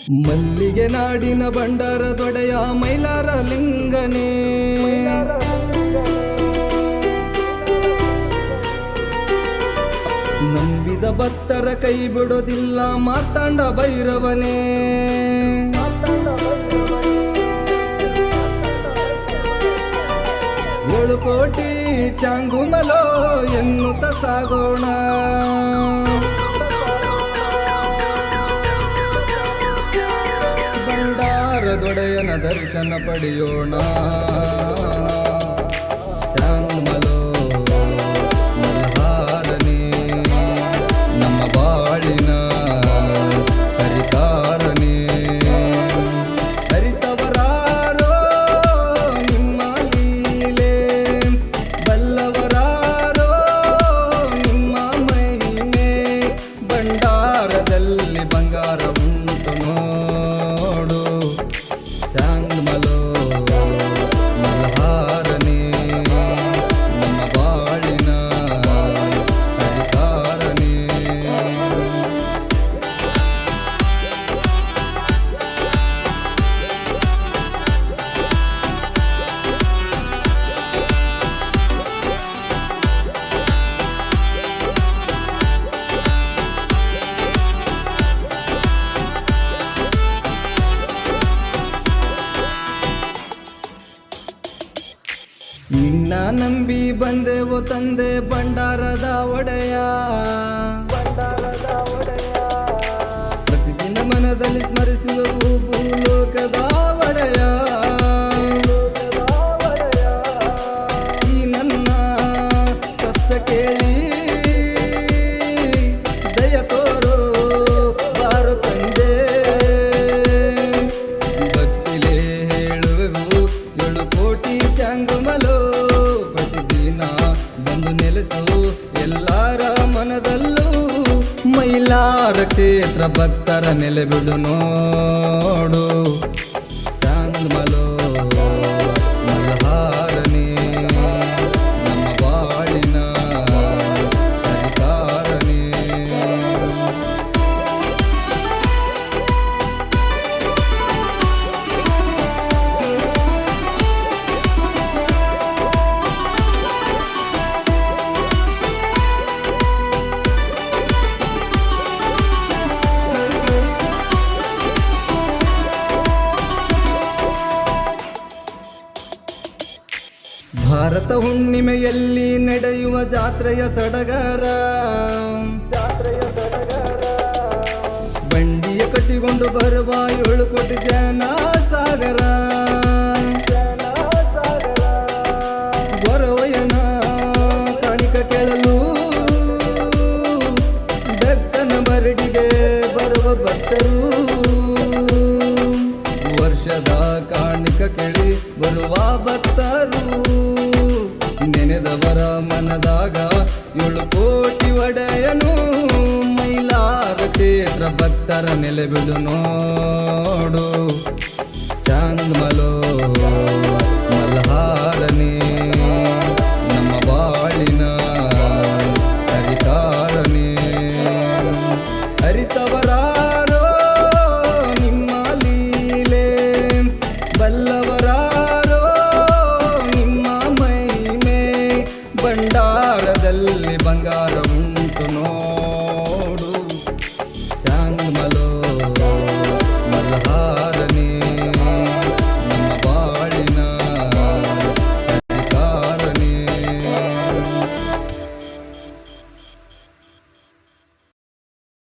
ಮಲ್ಲಿಗೆ ನಾಡಿನ ಬಂಡಾರದೊಡೆಯ ಮೈಲಾರ ಲಿಂಗನೇ, ನಂಬಿದ ಭಕ್ತರ ಕೈ ಬಿಡೋದಿಲ್ಲ ಮಾರ್ತಾಂಡ ಭೈರವನೇ. ಏಳು ಕೋಟಿ ಚಾಂಗುಮಲೋ ಎನ್ನುತ್ತ ಸಾಗೋಣ, ಬಂಡಾರದೊಡೆಯನ ದರ್ಶನ ಪಡೆಯೋಣ. ಚಾಂಗುಮಲೋ ಮಲ್ಹಾರನೇ, ನಮ್ಮ ಬಾಳಿನ ಹರಿತಾರನೇ. ಹರಿತವರಾರೋ ನಿಮ್ಮ ಲೀಲೆ, ಬಲ್ಲವರಾರೋ ನಿಮ್ಮ ಮಹಿಮೆ. ಭಂಡಾರದಲ್ಲಿ ಬಂಗಾರ ಉಂಟು ನೋಡು, ಚಾಂಗುಮಲೋ ಮಲ್ಹಾರನೇ, ನಮ್ಮ ಬಾಳಿನ ಹರಿತಾರನೇ. ನಿನ್ನ ನಂಬಿ ಬಂದೆವು ತಂದೆ ಭಂಡಾರದ ಒಡೆಯ. ಪ್ರತಿದಿನ ಮನದಲ್ಲಿ ಸ್ಮರಿಸುವೆವು ಭೂಲೋಕದ ಒಡೆಯ. ಈ ನನ್ನ ಕಷ್ಟ ಕೇಳಿ ದಯ ತೋರೋ ಬಾರು ತಂದೆ. ಭಕ್ತಿಲೇ ಹೇಳುವೆವು ಏಳು ಕೋಟಿ ಚಾಂಗುಮಲೋ, ಪ್ರತಿದಿನ ಬಂದು ನೆಲೆಸು ಎಲ್ಲರ ಮನದಲ್ಲೂ. ಮೈಲಾರ ಕ್ಷೇತ್ರ ಭಕ್ತರ ನೆಲೆಬಿಡು ನೋಡು, ಚಾಂಗುಮಲೋ ಮಲ್ಹಾರನೇ, ನಮ್ಮ ಬಾಳಿನ ಹರಿತಾರನೇ. ಭಾರತ ಹುಣ್ಣಿಮೆಯಲ್ಲಿ ನಡೆಯುವ ಜಾತ್ರೆಯ ಸಡಗರ, ಬಂಡಿಯ ಕಟ್ಟಿಕೊಂಡು ಬರುವ ಏಳು ಕೋಟಿ ಜನ ಸಾಗರ. ಗೊರವಯ್ಯನ ಕಾಣಿಕ ಕೇಳಲು ಬೆಕ್ಕನ ಬರಡಿಗೆ ಬರುವ ಭಕ್ತರು. ವರ್ಷದ ಕಾಣಿಕ ಕೇಳಿ ಬರುವ ಭಕ್ತರು, ನೆನೆದವರ ಮನದಾಗ ಏಳು ಕೋಟಿ ಒಡೆಯನು. ಮೈಲಾರ ಕ್ಷೇತ್ರ ಭಕ್ತರ ನೆಲೆಬಿಡು ನೋಡು, ಚಾಂಗುಮಲೋ ಮಲ್ಹಾರನೇ, ನಮ್ಮ ಬಾಳಿನ ಹರಿತಾರನೇ. ಹರಿತವರಾರೋ ನಿಮ್ಮ ಲೀಲೆ, ಬಲ್ಲವರಾರೋ ನಿಮ್ಮ ಮಹಿಮೆ. ಭಂಡಾರದಲ್ಲಿ ಬಂಗಾರ ಉಂಟು ನೋಡು, ಚಾಂಗುಮಲೋ ಮಲ್ಹಾರನೇ, ನಮ್ಮ ಬಾಳಿನ ಹರಿತಾರನೇ.